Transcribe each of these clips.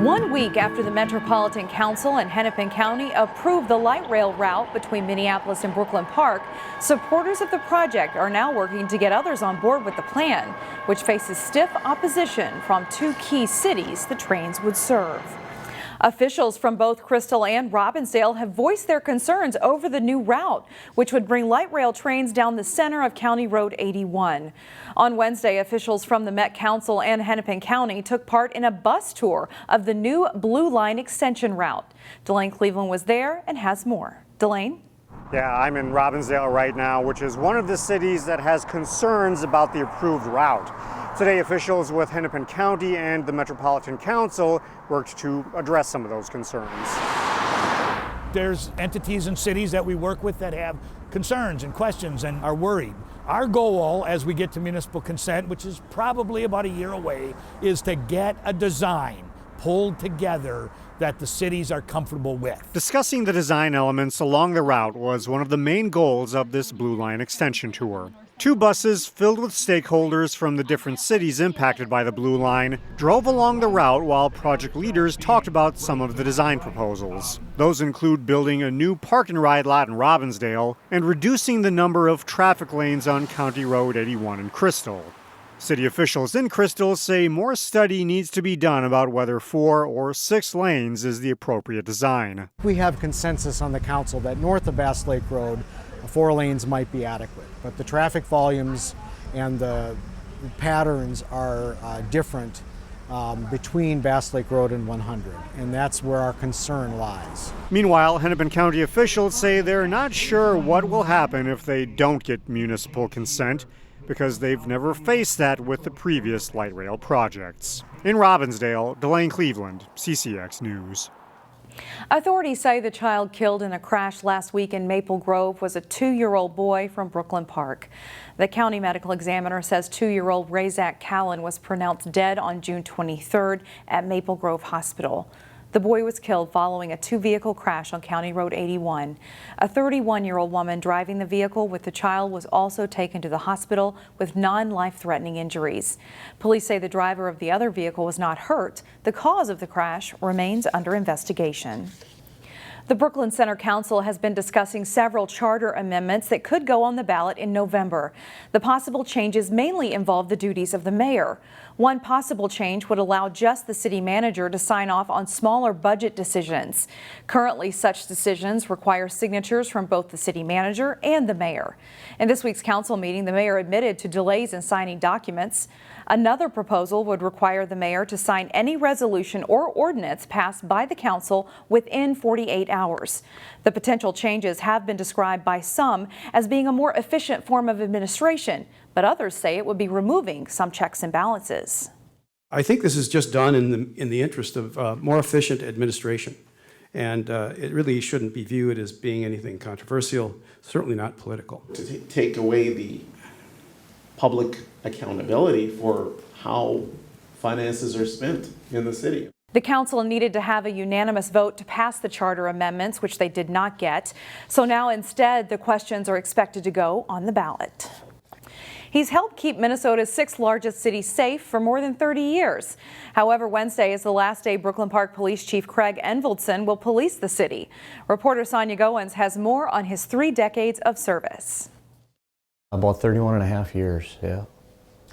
1 week after the Metropolitan Council and Hennepin County approved the light rail route between Minneapolis and Brooklyn Park, supporters of the project are now working to get others on board with the plan, which faces stiff opposition from two key cities the trains would serve. Officials from both Crystal and Robbinsdale have voiced their concerns over the new route, which would bring light rail trains down the center of County Road 81. On Wednesday, officials from the Met Council and Hennepin County took part in a bus tour of the new Blue Line extension route. Delane Cleveland was there and has more. Delane? Yeah, I'm in Robbinsdale right now, which is one of the cities that has concerns about the approved route. Today, officials with Hennepin County and the Metropolitan Council worked to address some of those concerns. There's entities and cities that we work with that have concerns and questions and are worried. Our goal, as we get to municipal consent, which is probably about a year away, is to get a design pulled together that the cities are comfortable with. Discussing the design elements along the route was one of the main goals of this Blue Line extension tour. Two buses filled with stakeholders from the different cities impacted by the Blue Line drove along the route while project leaders talked about some of the design proposals. Those include building a new park and ride lot in Robbinsdale and reducing the number of traffic lanes on County Road 81 in Crystal. City officials in Crystal say more study needs to be done about whether 4 or 6 lanes is the appropriate design. We have consensus on the council that north of Bass Lake Road, 4 lanes might be adequate, but the traffic volumes and the patterns are different between Bass Lake Road and 100, and that's where our concern lies. Meanwhile, Hennepin County officials say they're not sure what will happen if they don't get municipal consent, because they've never faced that with the previous light rail projects. In Robbinsdale, Delane Cleveland, CCX News. Authorities say the child killed in a crash last week in Maple Grove was a 2-year-old boy from Brooklyn Park. The county medical examiner says 2-year-old Razak Callan was pronounced dead on June 23rd at Maple Grove Hospital. The boy was killed following a 2-vehicle crash on County Road 81. A 31-year-old woman driving the vehicle with the child was also taken to the hospital with non-life-threatening injuries. Police say the driver of the other vehicle was not hurt. The cause of the crash remains under investigation. The Brooklyn Center Council has been discussing several charter amendments that could go on the ballot in November. The possible changes mainly involve the duties of the mayor. One possible change would allow just the city manager to sign off on smaller budget decisions. Currently, such decisions require signatures from both the city manager and the mayor. In this week's council meeting, the mayor admitted to delays in signing documents. Another proposal would require the mayor to sign any resolution or ordinance passed by the council within 48 hours. The potential changes have been described by some as being a more efficient form of administration, but others say it would be removing some checks and balances. I think this is just done in the interest of more efficient administration, and it really shouldn't be viewed as being anything controversial, certainly not political. To take away the public accountability for how finances are spent in the city. The council needed to have a unanimous vote to pass the charter amendments, which they did not get. So now instead, the questions are expected to go on the ballot. He's helped keep Minnesota's 6th largest city safe for more than 30 years. However, Wednesday is the last day Brooklyn Park Police Chief Craig Enveldson will police the city. Reporter Sonia Goins has more on his 3 decades of service. About 31 and a half years, yeah.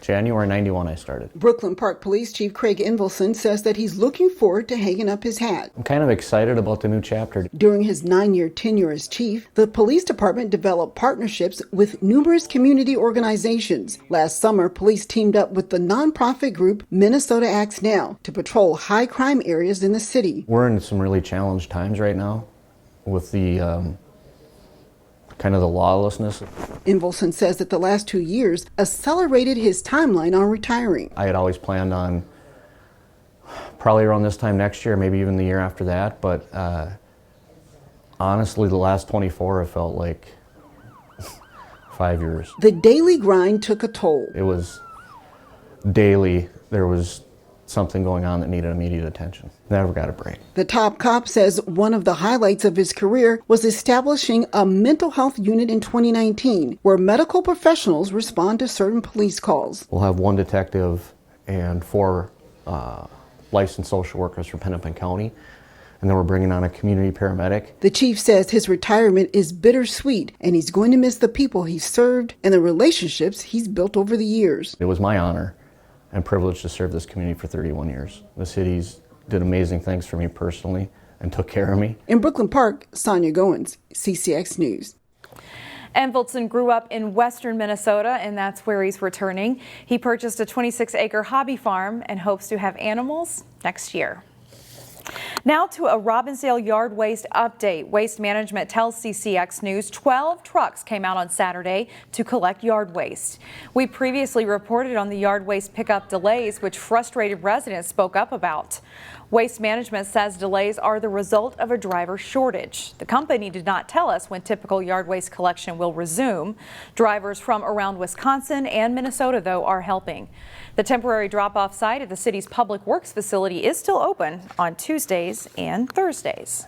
January 91 I started. Brooklyn Park Police Chief Craig Enveldson says that he's looking forward to hanging up his hat. I'm kind of excited about the new chapter. During his 9-year tenure as chief, the police department developed partnerships with numerous community organizations. Last summer, police teamed up with the nonprofit group Minnesota Acts Now to patrol high crime areas in the city. We're in some really challenged times right now with the kind of the lawlessness. Enveldson says that the last 2 years accelerated his timeline on retiring. I had always planned on probably around this time next year, maybe even the year after that, but honestly, the last 24 have felt like 5 years. The daily grind took a toll. It was daily. There was something going on that needed immediate attention. Never got a break. The top cop says one of the highlights of his career was establishing a mental health unit in 2019 where medical professionals respond to certain police calls. We'll have 1 detective and 4 licensed social workers from Hennepin County, and then we're bringing on a community paramedic. The chief says his retirement is bittersweet and he's going to miss the people he served and the relationships he's built over the years. It was my honor and privilege to serve this community for 31 years. The cities did amazing things for me personally and took care of me. In Brooklyn Park, Sonia Goins, CCX News. Enveltson grew up in western Minnesota, and that's where he's returning. He purchased a 26-acre hobby farm and hopes to have animals next year. Now to a Robbinsdale yard waste update. Waste Management tells CCX News 12 trucks came out on Saturday to collect yard waste. We previously reported on the yard waste pickup delays, which frustrated residents spoke up about. Waste Management says delays are the result of a driver shortage. The company did not tell us when typical yard waste collection will resume. Drivers from around Wisconsin and Minnesota, though, are helping. The temporary drop-off site at the city's public works facility is still open on Tuesdays and Thursdays.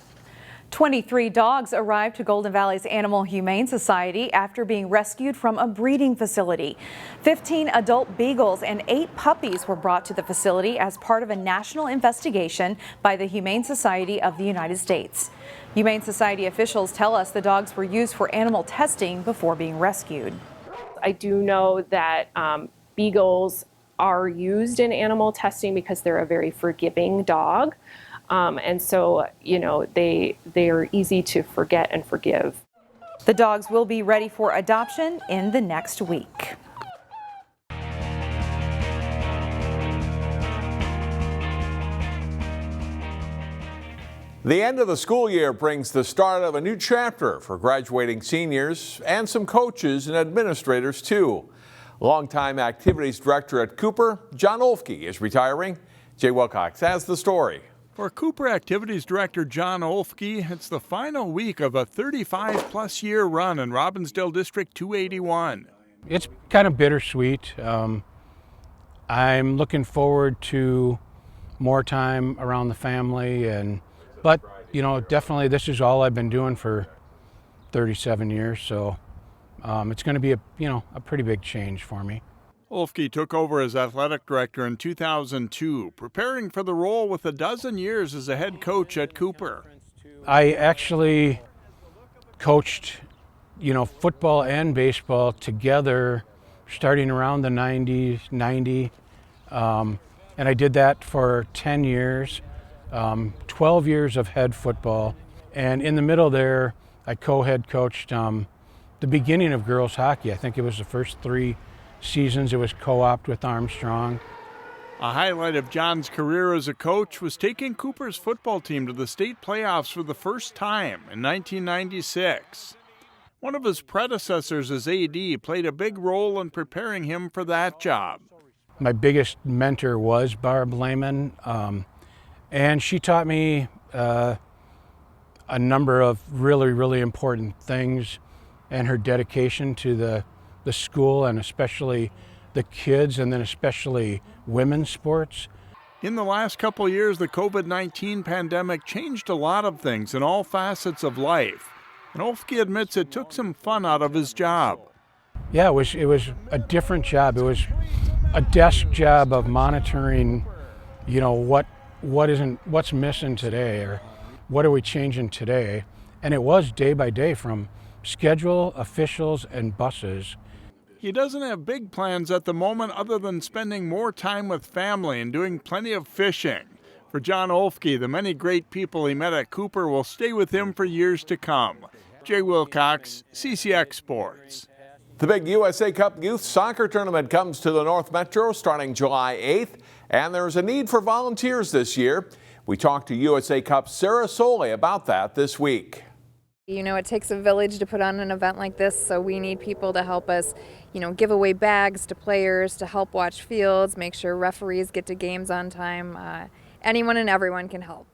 23 dogs arrived to Golden Valley's Animal Humane Society after being rescued from a breeding facility. 15 adult beagles and 8 puppies were brought to the facility as part of a national investigation by the Humane Society of the United States. Humane Society officials tell us the dogs were used for animal testing before being rescued. I do know that beagles are used in animal testing because they're a very forgiving dog. And so, you know, they are easy to forget and forgive. The dogs will be ready for adoption in the next week. The end of the school year brings the start of a new chapter for graduating seniors and some coaches and administrators too. Longtime activities director at Cooper, John Oelfke, is retiring. Jay Wilcox has the story. For Cooper Activities Director John Oelfke, it's the final week of a 35-plus year run in Robbinsdale District 281. It's kind of bittersweet. I'm looking forward to more time around the family, but you know, definitely this is all I've been doing for 37 years, so it's going to be a pretty big change for me. Oelfke took over as athletic director in 2002, preparing for the role with a dozen years as a head coach at Cooper. I actually coached, football and baseball together starting around the 90, and I did that for 10 years, 12 years of head football, and in the middle there, I co-head coached the beginning of girls hockey. I think it was the first 3 seasons. It was co-opted with Armstrong. A highlight of John's career as a coach was taking Cooper's football team to the state playoffs for the first time in 1996. One of his predecessors as AD played a big role in preparing him for that job. My biggest mentor was Barb Lehman, and she taught me a number of really, really important things, and her dedication to the school and especially the kids, and then especially women's sports. In the last couple years, the COVID-19 pandemic changed a lot of things in all facets of life. And Oelfke admits it took some fun out of his job. Yeah, it was a different job. It was a desk job of monitoring, what's missing today, or what are we changing today. And it was day by day, from schedule, officials, and buses. He doesn't have big plans at the moment other than spending more time with family and doing plenty of fishing. For John Oelfke, the many great people he met at Cooper will stay with him for years to come. Jay Wilcox, CCX Sports. The big USA Cup Youth Soccer Tournament comes to the North Metro starting July 8th, and there's a need for volunteers this year. We talked to USA Cup Sarah Soley about that this week. It takes a village to put on an event like this, so we need people to help us, give away bags to players, to help watch fields, make sure referees get to games on time. Anyone and everyone can help.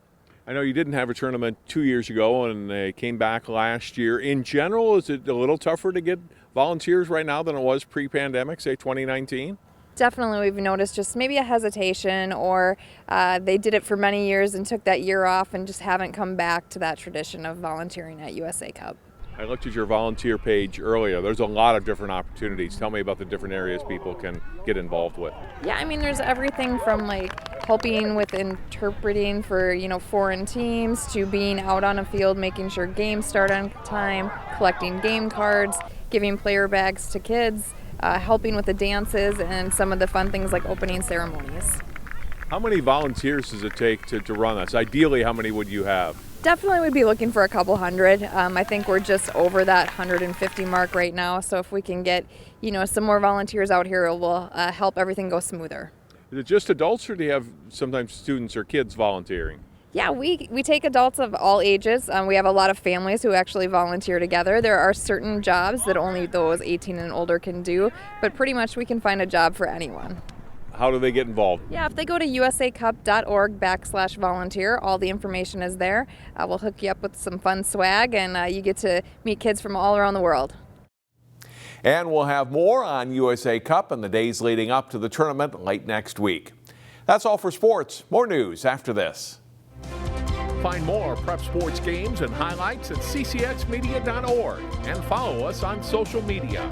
I know you didn't have a tournament 2 years ago and they came back last year. In general, is it a little tougher to get volunteers right now than it was pre-pandemic, say 2019? Definitely, we've noticed just maybe a hesitation, or they did it for many years and took that year off and just haven't come back to that tradition of volunteering at USA Cup. I looked at your volunteer page earlier. There's a lot of different opportunities. Tell me about the different areas people can get involved with. Yeah, I mean, there's everything from like helping with interpreting for, foreign teams to being out on a field, making sure games start on time, collecting game cards, giving player bags to kids, helping with the dances and some of the fun things like opening ceremonies. How many volunteers does it take to run this? Ideally, how many would you have? Definitely would be looking for a couple hundred. I think we're just over that 150 mark right now. So if we can get, some more volunteers out here, it will help everything go smoother. Is it just adults, or do you have sometimes students or kids volunteering? Yeah, we take adults of all ages. We have a lot of families who actually volunteer together. There are certain jobs that only those 18 and older can do, but pretty much we can find a job for anyone. How do they get involved? Yeah, if they go to usacup.org/volunteer, all the information is there. We'll hook you up with some fun swag, and you get to meet kids from all around the world. And we'll have more on USA Cup and the days leading up to the tournament late next week. That's all for sports. More news after this. Find more prep sports games and highlights at ccxmedia.org and follow us on social media.